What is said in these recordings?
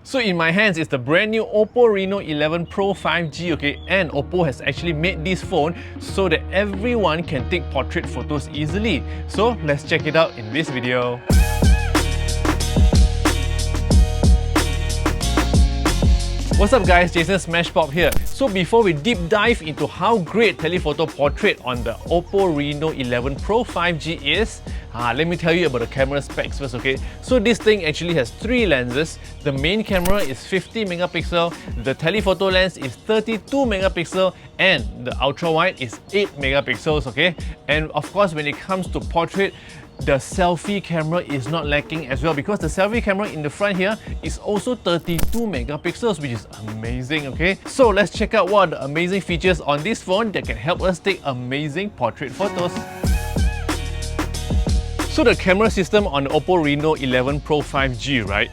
So in my hands is the brand new OPPO Reno11 Pro 5G, okay, and OPPO has actually made this phone so that everyone can take portrait photos easily. So let's check it out in this video. What's up guys, Jason Smashpop here. So before we deep dive into how great telephoto portrait on the OPPO Reno11 Pro 5G is, let me tell you about the camera specs first, okay? So this thing actually has 3 lenses. The main camera is 50 megapixel, the telephoto lens is 32 megapixel, and the ultra wide is 8 megapixels, okay? And of course, when it comes to portrait, the selfie camera is not lacking as well, because the selfie camera in the front here is also 32 megapixels, which is amazing, okay? So let's check out what are the amazing features on this phone that can help us take amazing portrait photos. So the camera system on the OPPO Reno11 Pro 5G, right?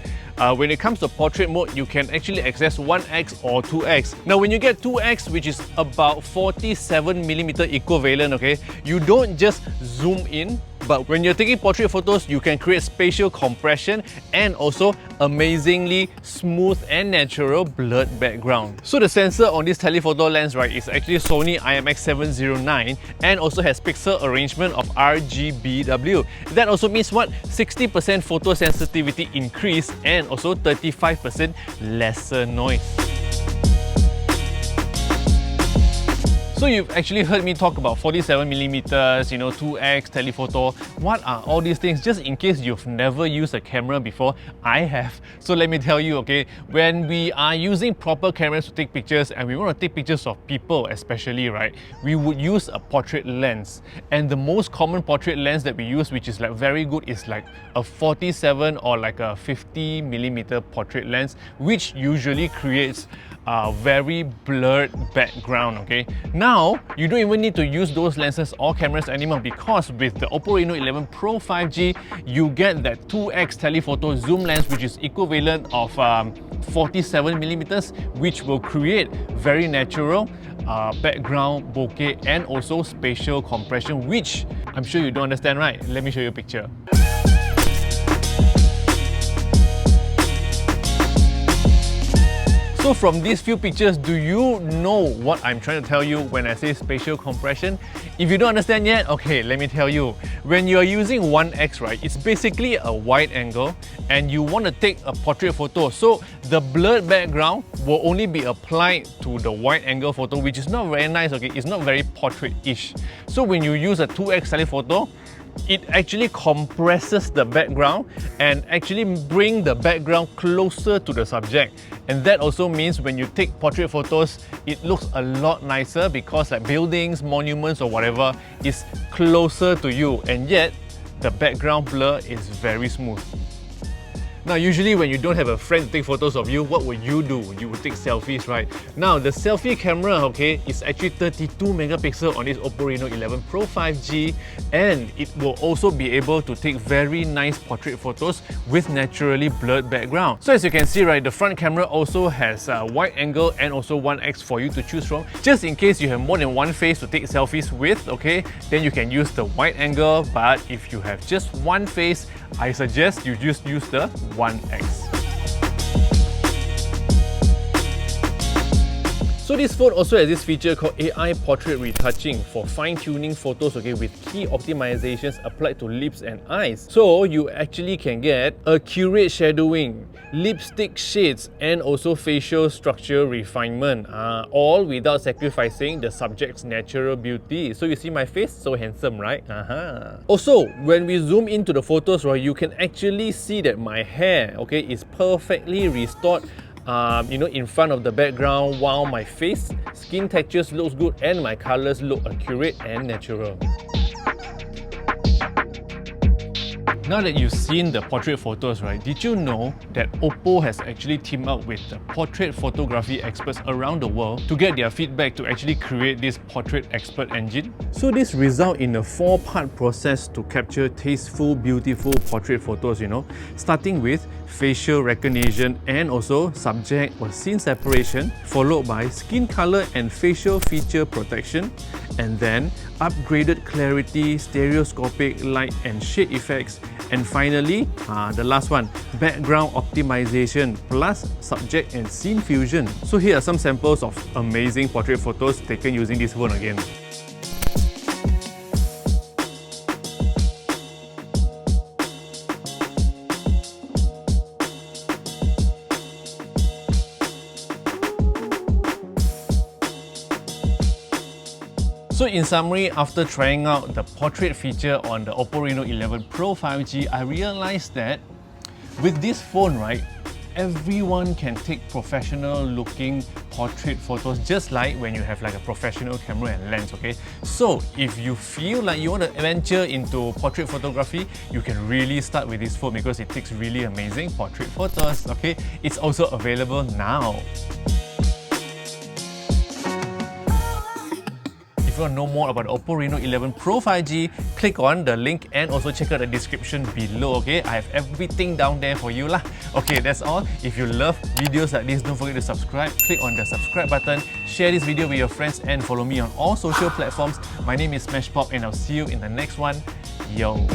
When it comes to portrait mode, you can actually access 1x or 2x. Now when you get 2x, which is about 47mm equivalent, okay, you don't just zoom in, but when you're taking portrait photos, you can create spatial compression and also amazingly smooth and natural blurred background. So the sensor on this telephoto lens, right, is actually Sony IMX709 and also has pixel arrangement of RGBW. That also means what? 60% photo sensitivity increase and also 35% lesser noise. So you've actually heard me talk about 47mm, 2x, telephoto. What are all these things? Just in case you've never used a camera before, I have. So let me tell you, okay, when we are using proper cameras to take pictures and we want to take pictures of people especially, right, we would use a portrait lens. And the most common portrait lens that we use, which is like very good, is like a 47 or like a 50mm portrait lens, which usually creates a very blurred background, okay? Now, you don't even need to use those lenses or cameras anymore, because with the OPPO Reno11 Pro 5G, you get that 2x telephoto zoom lens, which is equivalent of 47mm, which will create very natural background bokeh and also spatial compression, which I'm sure you don't understand, right? Let me show you a picture. So from these few pictures, do you know what I'm trying to tell you when I say spatial compression? If you don't understand yet, okay, let me tell you. When you're using 1x, right, it's basically a wide angle and you want to take a portrait photo. So the blurred background will only be applied to the wide angle photo, which is not very nice, okay? It's not very portrait-ish. So when you use a 2x telephoto, it actually compresses the background and actually bring the background closer to the subject. And that also means when you take portrait photos, it looks a lot nicer, because like buildings, monuments or whatever is closer to you, and yet the background blur is very smooth. Now, usually when you don't have a friend to take photos of you, what would you do? You would take selfies, right? Now, the selfie camera, okay, is actually 32 megapixel on this OPPO Reno11 Pro 5G, and it will also be able to take very nice portrait photos with naturally blurred background. So as you can see, right, the front camera also has a wide angle and also 1x for you to choose from. Just in case you have more than one face to take selfies with, okay, then you can use the wide angle, but if you have just one face, I suggest you just use the 1x. So this phone also has this feature called AI Portrait Retouching for fine-tuning photos, okay, with key optimizations applied to lips and eyes. So you actually can get accurate shadowing, lipstick shades, and also facial structure refinement, all without sacrificing the subject's natural beauty. So you see my face? So handsome, right? Also, when we zoom into the photos, right, you can actually see that my hair, okay, is perfectly restored in front of the background, while my face, skin textures looks good and my colors look accurate and natural. Now that you've seen the portrait photos, right, did you know that OPPO has actually teamed up with the portrait photography experts around the world to get their feedback to actually create this portrait expert engine? So this results in a 4-part process to capture tasteful, beautiful portrait photos, starting with facial recognition and also subject or scene separation, followed by skin color and facial feature protection, and then upgraded clarity, stereoscopic light and shade effects, And finally, the last one, background optimization plus subject and scene fusion. So here are some samples of amazing portrait photos taken using this phone again. So in summary, after trying out the portrait feature on the OPPO Reno11 Pro 5G, I realized that with this phone, right, everyone can take professional looking portrait photos just like when you have like a professional camera and lens, okay? So if you feel like you want to venture into portrait photography, you can really start with this phone because it takes really amazing portrait photos, okay? It's also available now. If you want to know more about the OPPO Reno11 Pro 5G, click on the link and also check out the description below, okay? I have everything down there for you lah. Okay, that's all. If you love videos like this, don't forget to subscribe. Click on the subscribe button, share this video with your friends and follow me on all social platforms. My name is Smashpop and I'll see you in the next one. Yo!